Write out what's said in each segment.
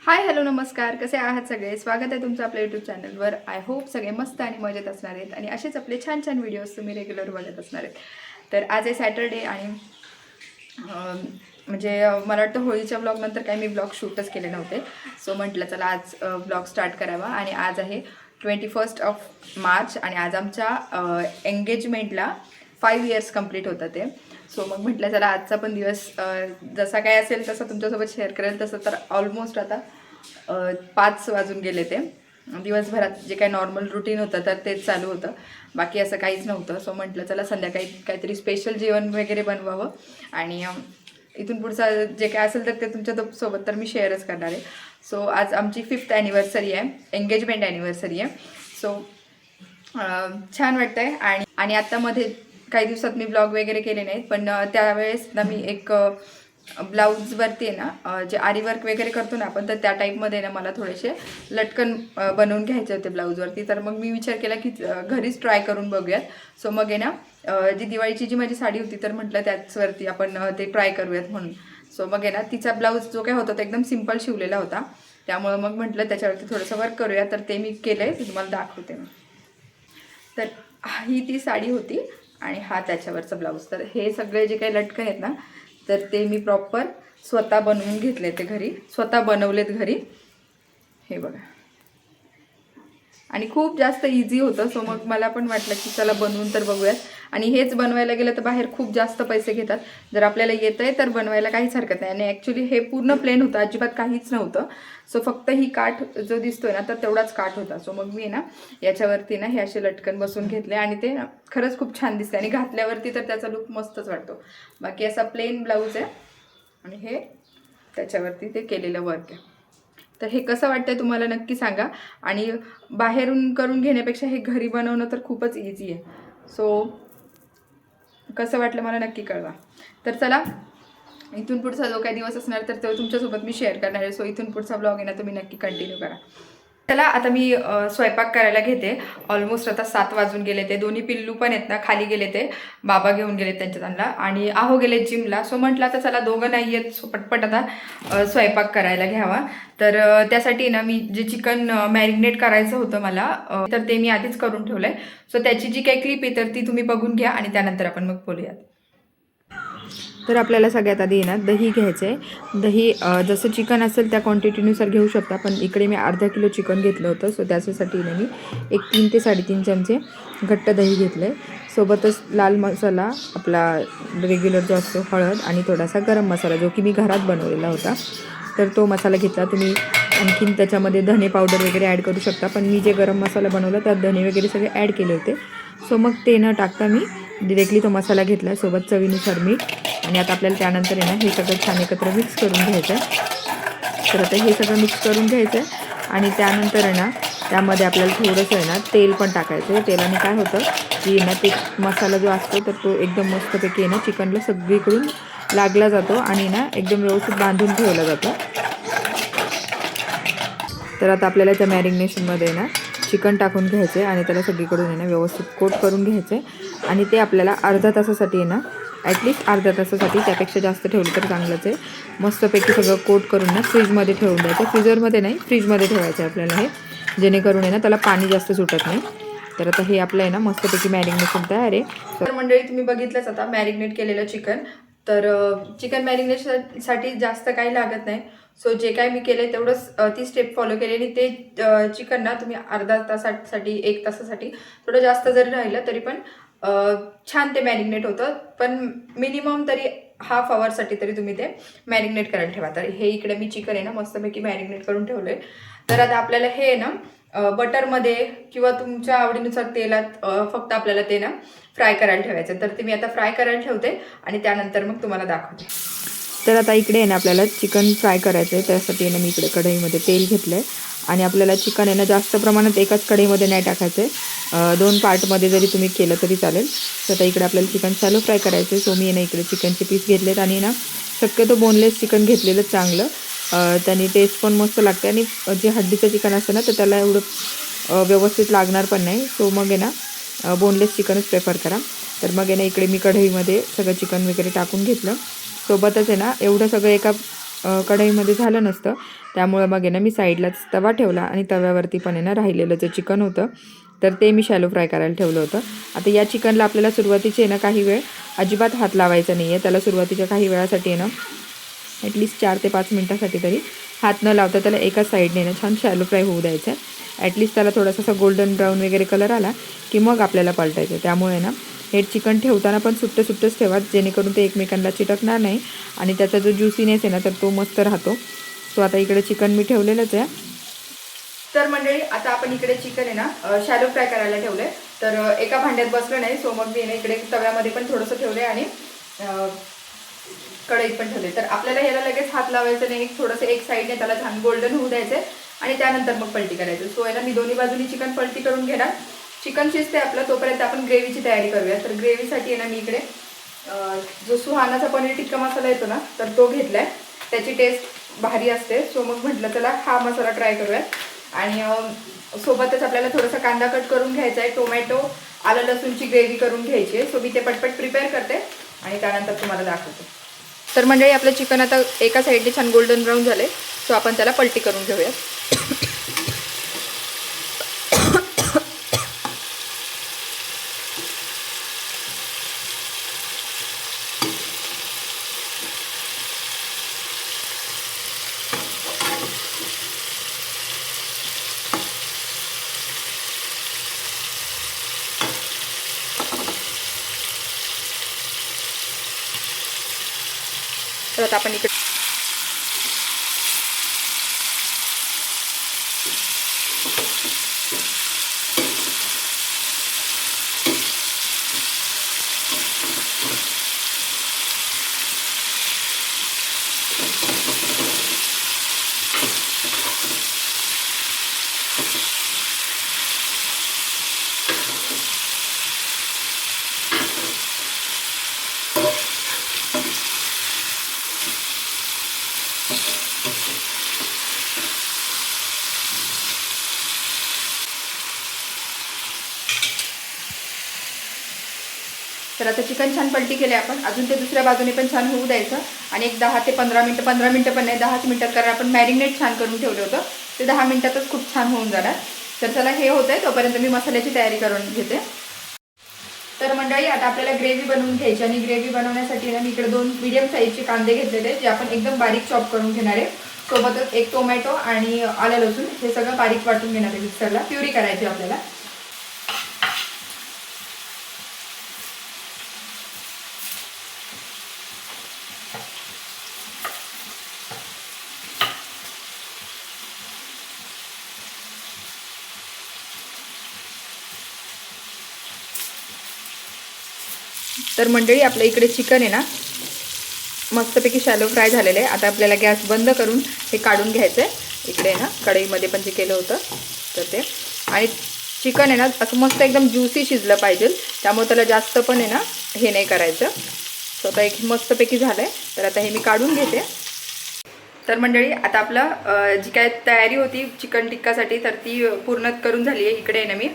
Hi hello नमस्कार, कसे आहात सगळे. स्वागत आहे तुमचं आपल्या यूट्यूब चॅनलवर. आय होप सगळे मस्त आणि मजेत असणार आहेत आणि असेच आपले छान छान व्हिडिओज तुम्ही रेग्युलर बघत असणार आहेत. तर आज आहे सॅटर्डे आणि मला वाटतं होळीच्या ब्लॉगनंतर काही मी ब्लॉग शूटच केले नव्हते. सो म्हटलं चला आज ब्लॉग स्टार्ट करावा. आणि आज आहे 21 मार्च आणि आज आमच्या एंगेजमेंटला 5 इयर्स कंप्लीट होतं ते. सो मग म्हटलं चला आजचा पण दिवस जसा काय असेल तसं तुमच्यासोबत शेअर करेल. तसं तर ऑलमोस्ट आता 5 वाजून गेले ते. दिवसभरात जे काही नॉर्मल रुटीन होतं तर तेच चालू होतं, बाकी असं काहीच नव्हतं. सो म्हटलं चला संध्याकाळी काहीतरी स्पेशल जेवण वगैरे बनवावं आणि इथून पुढचं जे काय असेल तर ते तुमच्या सोबत तर मी शेअरच करणार आहे. सो आज आमची 5th ॲनिव्हर्सरी आहे, एंगेजमेंट ॲनिव्हर्सरी आहे. सो छान वाटतं आहे. आणि आत्ता मध्ये काही दिवसात मी ब्लॉग वगैरे केले नाहीत, पण त्यावेळेस ना मी एक ब्लाऊजवरती आहे ना जे आरी वर्क वगैरे करतो ना आपण, तर त्या टाईपमध्ये ना मला थोडेसे लटकन बनवून घ्यायचे होते ब्लाऊजवरती. तर मग मी विचार केला की घरीच ट्राय करून बघूयात. सो मग आहे ना जी दिवाळीची जी माझी साडी होती तर म्हटलं त्याचवरती आपण ते ट्राय करूयात म्हणून. सो मग आहे ना तिचा ब्लाऊज जो काय होता तो एकदम सिम्पल शिवलेला होता, त्यामुळं मग म्हटलं त्याच्यावरती थोडंसं वर्क करूया. तर ते मी केलं आहे, ते तुम्हाला दाखवते मी. तर ही ती साडी होती आणि हा त्याच्यावरचा ब्लाऊज. तर हे सगळे जे काही लटकन आहेत ना तर ते मी प्रॉपर स्वतः बनवून घेतले, ते घरी स्वतः बनवलेत घरी. हे बघा, आणि खूप जास्त इझी होतं. सो मग मला पण वाटलं की चला बनवून तर बघूयात. आणि हेच बनवायला गेलं तर बाहेर खूप जास्त पैसे घेतात. जर आपल्याला येतं आहे तर बनवायला काहीच हरकत नाही. आणि ॲक्च्युली हे पूर्ण प्लेन होतं, अजिबात काहीच नव्हतं. सो फक्त ही काठ जो दिसतोय ना तर तेवढाच काठ होता. सो मग मी ना याच्यावरती ना हे असे लटकन बसून घेतले आणि ते खरंच खूप छान दिसते आणि घातल्यावरती तर त्याचा लुक मस्तच वाटतो. बाकी असा प्लेन ब्लाऊज आहे आणि हे त्याच्यावरती ते केलेलं वर्क आहे. तर हे कसं वाटतंय तुम्हाला नक्की सांगा. आणि बाहेरून करून घेण्यापेक्षा हे घरी बनवणं तर खूपच इझी आहे. सो कसं वाटलं मला नक्की कळवा. तर चला, इथून पुढचा जो काही दिवस असणार तर तो तुमच्यासोबत मी शेअर करणार आहे. सो इथून पुढचा ब्लॉग आहे ना तुम्ही नक्की कंटिन्यू करा. चला आता मी स्वयंपाक करायला घेते. ऑलमोस्ट आता 7 वाजून गेले. ते दोन्ही पिल्लू पण आहेत ना खाली गेले, ते बाबा घेऊन गेले त्यांच्या त्यांना. आणि आहो गेले जिमला. सो म्हटलं आता चला दोघं नाही आहेत, सो पटपट आता स्वयंपाक करायला घ्यावा. तर त्यासाठी ना मी जे चिकन मॅरिनेट करायचं होतं मला, तर ते मी आधीच करून ठेवलं आहे. सो त्याची जी काही क्लिप आहे तर ती तुम्ही बघून घ्या आणि त्यानंतर आपण मग बोलूयात. तर आपल्याला सगळ्यात आधी ना दही घ्यायचं आहे. दही जसं चिकन असेल त्या क्वांटिटीनुसार घेऊ शकता, पण इकडे मी अर्धा किलो चिकन घेतलं होतं. सो त्याच्यासाठी ना मी एक 3 ते 3.5 चमचे घट्ट दही घेतलं आहे. सोबतच लाल मसाला आपला रेग्युलर जो असतो, हळद आणि थोडासा गरम मसाला जो की मी घरात बनवलेला होता, तर तो मसाला घेतला. तुम्ही आणखीन त्याच्यामध्ये धने पावडर वगैरे ॲड करू शकता, पण मी जे गरम मसाला बनवला त्यात धने वगैरे सगळे ॲड केले होते. सो मग ते न टाकता मी डिरेक्टली तो मसाला घेतला, सोबत चवीनुसार मीठ. आणि आता आपल्याला त्यानंतर आहे ना हे सगळं छान एकत्र मिक्स करून घ्यायचं आहे. तर आता हे सगळं मिक्स करून घ्यायचं आहे आणि त्यानंतर आहे ना त्यामध्ये आपल्याला थोडंसं आहे ना तेल पण टाकायचं आहे. तेलाने काय होतं की ना ते मसाला जो असतो तर तो एकदम मस्तपैकी आहे ना चिकनला सगळीकडून लागला जातो आणि ना एकदम व्यवस्थित बांधून ठेवला जातो. तर आता आपल्याला त्या मॅरिनेशनमध्ये ना चिकन टाकून घ्यायचं आहे आणि त्याला सगळीकडून आहे ना व्यवस्थित कोट करून घ्यायचं आहे. आणि ते आपल्याला अर्धा तासासाठी आहे ना, ॲटलिस्ट अर्ध्या तासासाठी, त्यापेक्षा जास्त ठेवलं तर चांगलंच आहे. मस्तपैकी सगळं कोट करून ना फ्रीजमध्ये ठेवून द्यायचं. फ्रीजरमध्ये नाही, फ्रीजमध्ये ठेवायचं आहे आपल्याला हे, जेणेकरून आहे ना त्याला पाणी जास्त सुटत नाही. तर आता हे आपलं आहे ना मस्तपैकी मॅरिनेशन तयार आहे. तर मंडळी तुम्ही बघितलंच आता मॅरिनेट केलेलं चिकन. तर चिकन मॅरिनेशनसाठी जास्त काही लागत नाही. सो जे काय मी केलं तेवढंच ती स्टेप फॉलो केली आणि ते चिकन ना तुम्ही अर्धा तासासाठी 1 तासासाठी थोडं जास्त जरी राहिलं तरी पण छान ते मॅरिनेट होतं. पण मिनिमम तरी हाफ आवरसाठी तरी तुम्ही ते मॅरिनेट करायला ठेवा. तर हे इकडे मी चिकन आहे ना मस्तपैकी मॅरिनेट करून ठेवलं आहे. तर आता आपल्याला हे ना बटरमध्ये किंवा तुमच्या आवडीनुसार तेलात फक्त आपल्याला ते ना फ्राय करायला ठेवायचं. तर ते मी आता फ्राय करायला ठेवते आणि त्यानंतर मग तुम्हाला दाखवते. तर आता इकडे आहे ना आपल्याला चिकन फ्राय करायचं आहे. त्यासाठी ना मी इकडे कढईमध्ये तेल घेतलं आहे आणि आपल्याला चिकन आहे ना जास्त प्रमाणात एकाच कढईमध्ये नाही टाकायचं आहे, 2 पार्टमध्ये जरी तुम्ही केलं तरी चालेल. तर आता इकडे आपल्याला चिकन शॅलो फ्राय करायचं आहे. सो मी ना इकडे चिकनचे पीस घेतलेत आणि ना शक्यतो बोनलेस चिकन घेतलेलं चांगलं, त्याने टेस्ट पण मस्त लागते. आणि जे हड्डीचं चिकन असतं ना तर त्याला एवढं व्यवस्थित लागणार पण नाही. सो मग आहे ना बोनलेस चिकनच प्रेफर करा. तर मग आहे ना इकडे मी कढईमध्ये सगळं चिकन वगैरे टाकून घेतलं. सोबतच आहे ना एवढं सगळं एका कढईमध्ये झालं नसतं, त्यामुळे मग आहे ना मी साईडलाच तवा ठेवला आणि तव्यावरती पण आहे ना राहिलेलं जे चिकन होतं तर ते मी शॅलो फ्राय करायला ठेवलं होतं. आता या चिकनला आपल्याला सुरुवातीचे आहे ना काही वेळ अजिबात हात लावायचा नाही आहे. त्याला सुरुवातीच्या काही वेळासाठी आहे ना ॲटलिस्ट 4 ते 5 मिनटासाठी तरी हात न लावता त्याला एका साईडने ना छान शॅलो फ्राय होऊ द्यायचं आहे. ॲटलिस्ट त्याला थोडासा असा गोल्डन ब्राऊन वगैरे कलर आला की मग आपल्याला पलटायचं. त्यामुळे ना हे चिकन ठेवताना पण सुट्टंच ठेवा, जेणेकरून ते एकमेकांना चिटकणार नाही आणि त्याचा जो ज्युसीनेस आहे ना तर तो मस्त राहतो. सो आता इकडे चिकन मी ठेवलेलंच आहे. तर मंडळी आता आपण इकडे चिकन आहे ना शॅलो फ्राय करायला ठेवले. तर एका भांड्यात बसलं नाही, सो मग मी इकडे तव्यामध्ये पण थोडंसं ठेवले आणि कढईत पण ठेवले. तर आपल्याला याला लगेच हात लावायचं नाही, थोडंसं एक साईडने त्याला छान गोल्डन होऊ द्यायचं आणि त्यानंतर मग पलटी करायचं. सो आहे ना मी दोन्ही बाजूनी चिकन पलटी करून घेणार. चिकन शिजते आपलं, तोपर्यंत आपण ग्रेव्हीची तयारी करूया. तर ग्रेव्हीसाठी आहे ना मी इकडे जो सुहानाचा पनीर टिक्का मसाला येतो ना तर तो घेतला आहे. त्याची टेस्ट भारी असते. सो मग म्हटलं चला हा मसाला ट्राय करूया. आणि सोबतच आपल्याला थोडासा कांदा कट करून घ्यायचा आहे, टोमॅटो, आलं लसूणची ग्रेव्ही करून घ्यायची आहे. सो मी ते पटपट प्रिपेअर करते आणि त्यानंतर तुम्हाला दाखवते. तर मंडळी आपलं चिकन आता एका साईडने छान गोल्डन ब्राऊन झाले. सो आपण त्याला पलटी करून घेऊया. तर आता आपण इकडे तर आता चिकन छान पलटी केले आपण. अजून ते दुसऱ्या बाजूने पण छान होऊ द्यायचं आणि एक 10 ते 15 मिनटं पण नाही 10 मिनटात, कारण आपण मॅरिनेट छान करून ठेवलं होतं. ते 10 मिनटातच खूप छान होऊन जाणार. तर चला हे होतं आहे तोपर्यंत मी मसाल्याची तयारी करून घेते. तर मंडळी आता आपल्याला ग्रेव्ही बनवून घ्यायची आणि ग्रेव्ही बनवण्यासाठी ना मी इकडे 2 मीडियम साईजचे कांदे घेतलेले जे आपण एकदम बारीक चॉप करून घेणार आहे. सोबतच एक टोमॅटो आणि आलं लसूण हे सगळं बारीक वाटून घेणार आहे. मिक्सरला प्युरी करायची आपल्याला. तर मंडळी आपल्या इकडे चिकन आहे ना मस्तपैकी शॅलो फ्राय झालेलं आहे. आता आपल्याला गॅस बंद करून हे काढून घ्यायचं आहे. इकडे ना कढईमध्ये पण जे केलं होतं तर ते, आणि चिकन आहे ना असं मस्त एकदम ज्युसी शिजलं पाहिजे, त्यामुळे त्याला जास्त पण आहे ना हे नाही करायचं. सो आता एक मस्तपैकी झालं आहे. तर आता हे मी काढून घेते. तर मंडळी आता आपलं जी काय तयारी होती चिकन टिक्कासाठी तर ती पूर्ण करून झाली आहे. इकडे आहे ना मी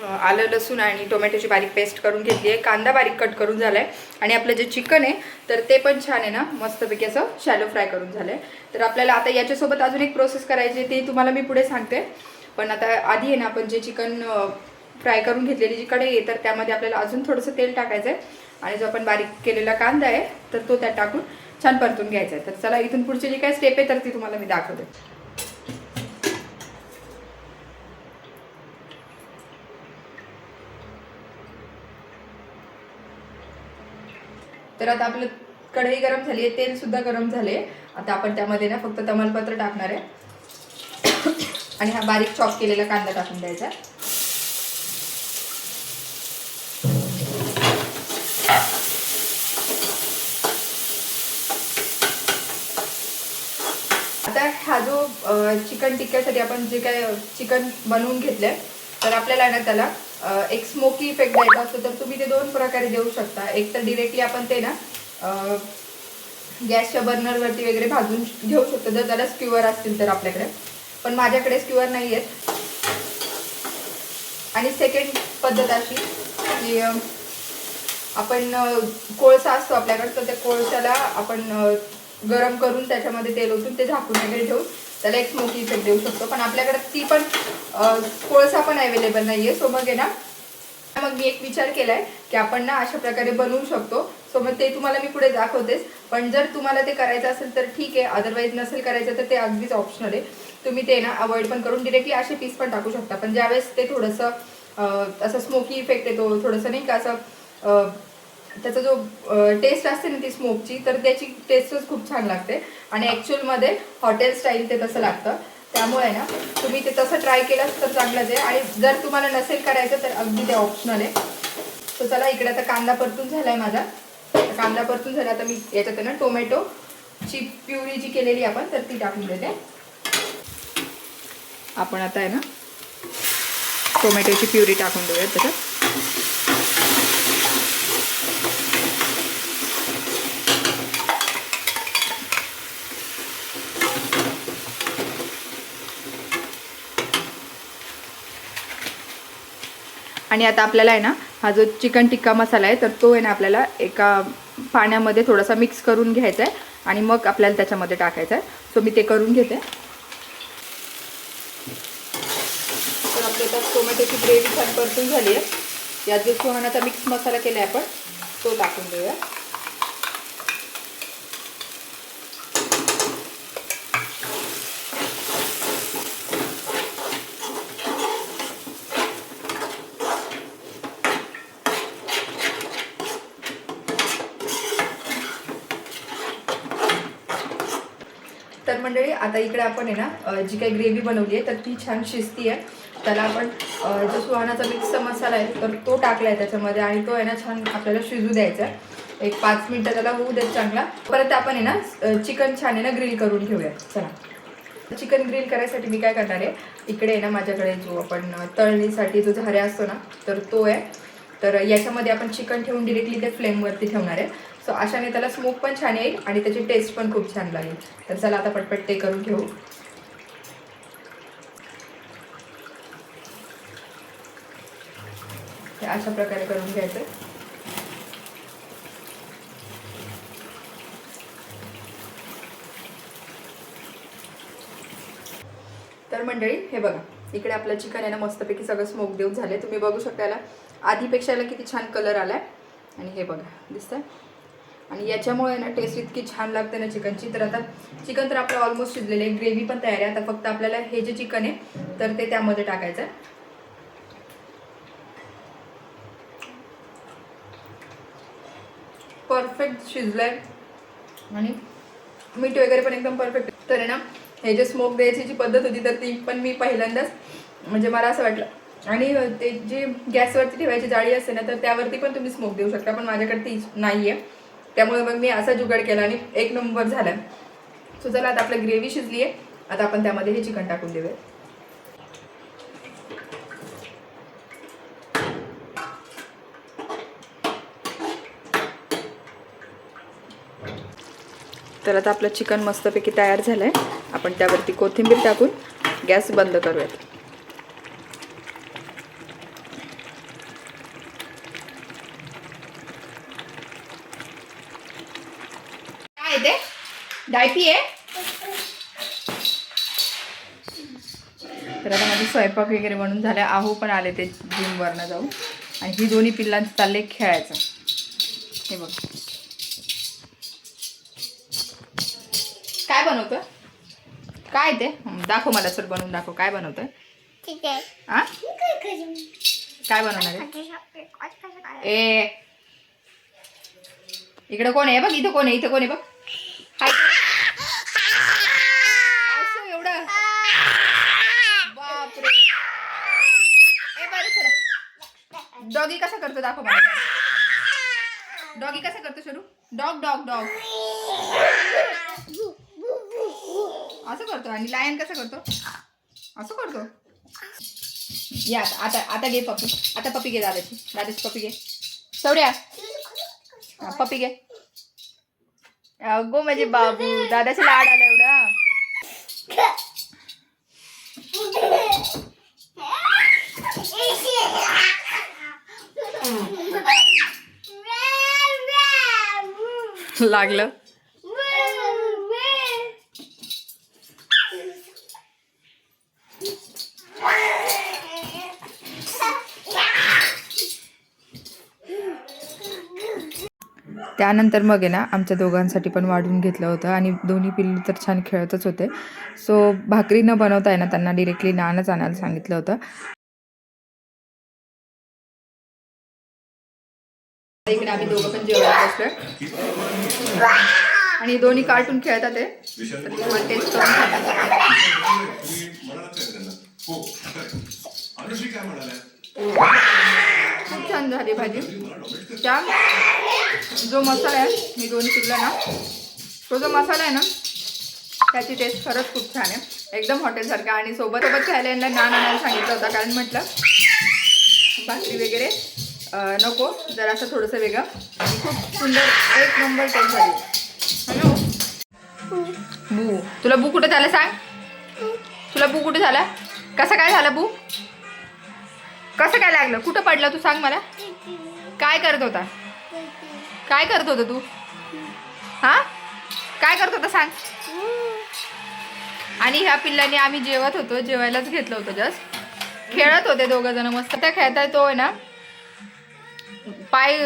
आलं लसूण आणि टोमॅटोची बारीक पेस्ट करून घेतली आहे. कांदा बारीक कट करून झाला आहे आणि आपलं जे चिकन आहे तर ते पण छान आहे ना मस्तपैकी असं शॅलो फ्राय करून झालं आहे. तर आपल्याला आता याच्यासोबत अजून एक प्रोसेस करायची ते तुम्हाला मी पुढे सांगते. पण आता आधी आहे ना आपण जे चिकन फ्राय करून घेतलेली जी कढई आहे तर त्यामध्ये आपल्याला अजून थोडंसं तेल टाकायचं आहे आणि जो आपण बारीक केलेला कांदा आहे तर तो त्यात टाकून छान परतून घ्यायचा आहे. तर चला इथून पुढची जी काय स्टेप आहे तर ती तुम्हाला मी दाखवते. तर आता आपलं कढई गरम झाली आहे, तेल सुद्धा गरम झाले. आता आपण त्यामध्ये ना फक्त तमालपत्र टाकणार आहे आणि हा बारीक चॉप केलेला कांदा टाकून द्यायचा. आता हा जो चिकन टिक्क्यासाठी आपण जे काय चिकन बनवून घेतलंय तर आपल्याला ना त्याला एक स्मोकी इफेक्ट द्यायचा असतो. तर तुम्ही ते 2 प्रकारे देऊ शकता. एक तर डिरेक्टली आपण ते ना गॅसच्या बर्नरवरती वगैरे भाजून घेऊ शकतो जर त्याला स्क्यूअर असतील तर आपल्याकडे, पण माझ्याकडे स्क्यूअर नाही आहेत. आणि सेकंड पद्धत अशी की आपण कोळसा असतो आपल्याकडे तर त्या कोळशाला आपण गरम करून त्याच्यामध्ये तेल ओतून ते झाकून वगैरे ठेवून त्याला एक स्मोकी इफेक्ट देऊ शकतो. पण आपल्याकडे ती पण कोळसा पण अवेलेबल नाही आहे. सो मग आहे ना, मग मी एक विचार केलाय की आपण ना अशा प्रकारे बनवू शकतो. सो मग ते तुम्हाला मी पुढे दाखवतेच. पण जर तुम्हाला ते करायचं असेल तर ठीक आहे, अदरवाईज नसेल करायचं तर ते अगदीच ऑप्शनल आहे. तुम्ही ते ना अवॉइड पण करून डिरेक्टली असे पीस पण टाकू शकता. पण ज्यावेळेस ते थोडंसं असं स्मोकी इफेक्ट येतो, थोडंसं नाही का असं त्याचा जो टेस्ट असते ना ती स्मोकची, तर त्याची टेस्टच खूप छान लागते. आणि ॲक्च्युअलमध्ये हॉटेल स्टाईल ते तसं लागतं. त्यामुळे ना तुम्ही ते तसं ट्राय केलं तर चांगलंच आहे. आणि जर तुम्हाला नसेल करायचं तर अगदी ते ऑप्शनल आहे. तर चला, इकडे आता कांदा परतून झाला आहे माझा. कांदा परतून झाला. आता मी याच्यात आहे ना टोमॅटोची प्युरी जी केलेली आपण तर ती टाकून देते. आपण आता आहे ना टोमॅटोची प्युरी टाकून देऊया त्याच्यात. आणि आता आपल्याला आहे ना हा जो चिकन टिक्का मसाला आहे तर तो आहे ना आपल्याला एका पाण्यामध्ये थोडासा मिक्स करून घ्यायचा आहे आणि मग आपल्याला त्याच्यामध्ये टाकायचा आहे. सो मी ते करून घेते. तर आपली आता टोमॅटोची ग्रेव्ही छान परतून झाली आहे. यात जो सुहानाचा मिक्स मसाला केला आहे आपण तो टाकून देऊया. तर मंडळी, आता इकडे आपण आहे ना जी काही ग्रेव्ही बनवली आहे तर ती छान शिजती आहे. त्याला आपण जो सुहानाचा मिक्सचा मसाला आहे तर तो टाकला आहे त्याच्यामध्ये आणि तो आहे ना छान आपल्याला शिजू द्यायचा आहे. एक 5 मिनटं त्याला होऊ देत चांगला. परत आपण आहे ना चिकन छान आहे ना ग्रिल करून घेऊया. चला, चिकन ग्रिल करायसाठी मी काय करणार आहे, इकडे आहे ना माझ्याकडे जो आपण तळणीसाठी जो झाऱ्या असतो ना तर तो आहे. तर याच्यामध्ये आपण चिकन ठेवून डिरेक्टली ते फ्लेमवरती ठेवणार आहे. सो अशाने त्याला स्मोक पण छान येईल आणि त्याची टेस्ट पण खूप छान लागेल. तर चला आता पटपट ते करून घेऊ. हे अशा प्रकारे करून घ्यायचं. तर मंडळी हे बघा, इकडे आपलं चिकन आहे ना मस्तपैकी सगळं स्मोक देऊन झाले. तुम्ही बघू शकता याला आधीपेक्षा याला किती छान कलर आलाय. आणि हे बघा दिसतंय. आणि याच्यामुळे ना टेस्ट इतकी छान लागते ना चिकनची. तर आता चिकन तर आपलं ऑलमोस्ट शिजलेलं आहे, ग्रेव्ही पण तयार आहे. आता फक्त आपल्याला हे जे चिकन आहे तर ते त्यामध्ये टाकायचं आहे. परफेक्ट शिजलंय आणि मीठ वगैरे पण एकदम परफेक्ट. तर आहे ना हे जे स्मोक द्यायची जी पद्धत होती तर ती पण मी पहिल्यांदाच, म्हणजे मला असं वाटलं. आणि ते जी गॅसवरती ठेवायची जाळी असते ना तर त्यावरती पण तुम्ही स्मोक देऊ शकता. पण माझ्याकडे ती नाही आहे, त्यामुळे मग मी असा जुगाड केला आणि 1 नंबर झाला. सो चला, आता आपलं ग्रेव्ही शिजली आहे. आता आपण त्यामध्ये हे चिकन टाकून देऊया. तर आता आपलं चिकन मस्तपैकी तयार झालं आहे. आपण त्यावरती कोथिंबीर टाकून गॅस बंद करूयात. काय ते डायपी आहे. तर आता माझे स्वयंपाक वगैरे बनून झाले. आहू पण आले ते जिमवरनं जाऊन आणि ही दोन्ही पिल्लांचं चालले खेळायचं. हे बघ काय बनवतोय, काय ते दाखव मला सर, बनवून दाखव काय बनवतोय. ठीक आहे. आ काय बनवणार आहे. ए इकडे कोण आहे बघ, इथं कोण आहे, इथं कोण आहे बघ. असं एवढं बापरे. ए बरं चला, डॉगी कसा करतो दाखव मला. डॉगी कसा करतो शरू. डॉग डॉग डॉग असं करतो. आणि लायन कसं करतो, असं करतो. या आता आता घे पप्पी. आता पप्पी घे दादाची. दादाची पप्पी घे. सौर्या पप्पी घे. अगो माझे बाबू, दादाची लाड आला एवढा. लागलं. त्यानंतर मग आहे ना आमच्या दोघांसाठी पण वाढून घेतलं होतं आणि दोन्ही पिल्लू तर छान खेळतच होते. सो भाकरी न बनवता आहे ना त्यांना डिरेक्टली नानच आणायला सांगितलं होतं. इकडे आम्ही दोघं पण जेवायला बसलोय आणि दोन्ही कार्टून खेळतात आहे. तर तुम्हाला टेस्ट करून खूप छान झाली भाजी. त्या जो मसाला आहे मी दोन्ही पिल्ला ना तो जो मसाला आहे ना त्याची टेस्ट खरंच खूप छान आहे, एकदम हॉटेलसारखा. आणि सोबत खायला यांना नान आणायला सांगितलं होतं कारण म्हटलं भाकरी वगैरे नको, जरा असं थोडंसं वेगळं. आणि खूप सुंदर एक नंबर टेस्ट झाली. हॅलो बू, तुला बू कुठे झाला सांग? तुला बू कुठे झाला? कसं काय झालं बू? कसं काय लागलं? कुठं पडलं तू सांग मला. काय करत होता? काय करत होता तू? हा काय करत होता सांग. आणि ह्या पिल्लाने आम्ही जेवत होतो, जेवायलाच घेतलं होतं, जस्ट खेळत होते दोघं जण मस्त. त्या खेळताय तो आहे ना पाय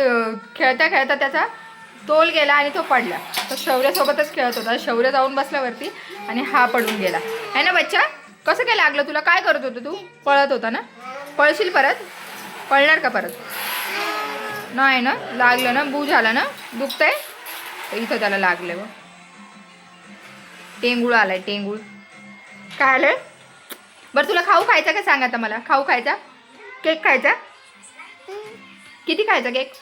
खेळता खेळता त्याचा तोल गेला आणि तो पडला. तर शौर्यासोबतच खेळत होता. शौर्य जाऊन बसल्यावरती आणि हा पडून गेला आहे ना बच्चा. कसं काय लागलं तुला? काय करत होतं तू? पळत होता ना? पळशील परत? पळणार का परत? नाही ना, लागलं ना, बू झाला ना, दुखतंय. तर इथं त्याला लागले व टेंगूळ आलाय, टेंगूळ. काय आलंय? बरं तुला खाऊ खायचा का सांग आता मला. खाऊ खायचा? केक खायचा? किती खायचा केक?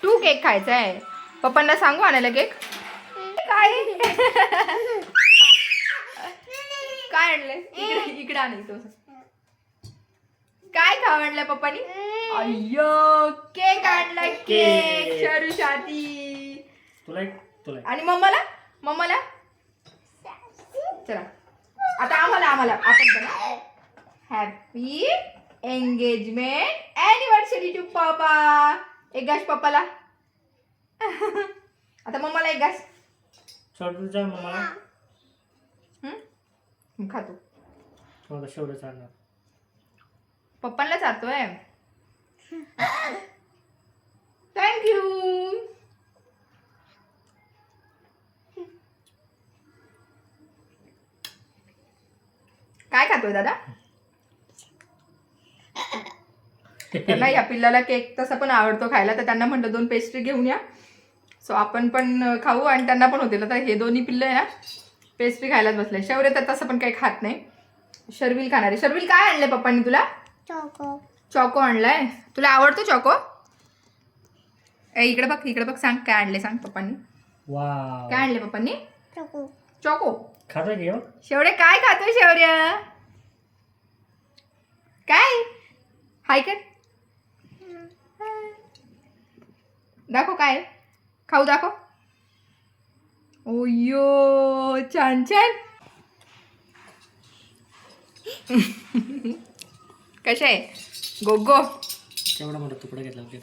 2 केक खायचा आहे. पप्पांना सांगू आणायला केक? काय काय आणलंय? इकडे आणलं तो. काय खाऊ आणलंय पप्पानी? अय्यो केक आणलाय, केक. शरूसाठी आणि मम्माला मम्माला चला आता आम्हाला आपण करा हॅपी एंगेजमेंट ॲनिव्हर्सरी टू पप्पा. एक घास पप्पाला. आता मम्माला एक घास. खातो पप्पांना चालतोय. थँक्यू. काय खातोय दादा? त्यांना या पिल्लाला केक तसा पण आवडतो खायला, तर त्यांना म्हणलं 2 पेस्ट्री घेऊन या. सो आपण पण खाऊ आणि त्यांना पण होतील. तर हे दोन्ही पिल्लं आहे ना पेस्ट्री खायलाच बसले. शौर्य तर तसं पण काही खात नाही. शर्विल खाणार आहे. शर्विल काय आणलंय पप्पांनी तुला? चॉको आणलाय. तुला आवडतो चॉको? इकडे बघ सांग काय आणले सांग पप्पांनी. काय आणले पप्पांनी? चॉको खातो की शौर्य काय खातोय शौर्य? काय हाय कर दाखव काय खाऊ दाखव. ओयो छान छान. कशा आहे गोगो? केवढा मोठा तुकडा घेतला होता.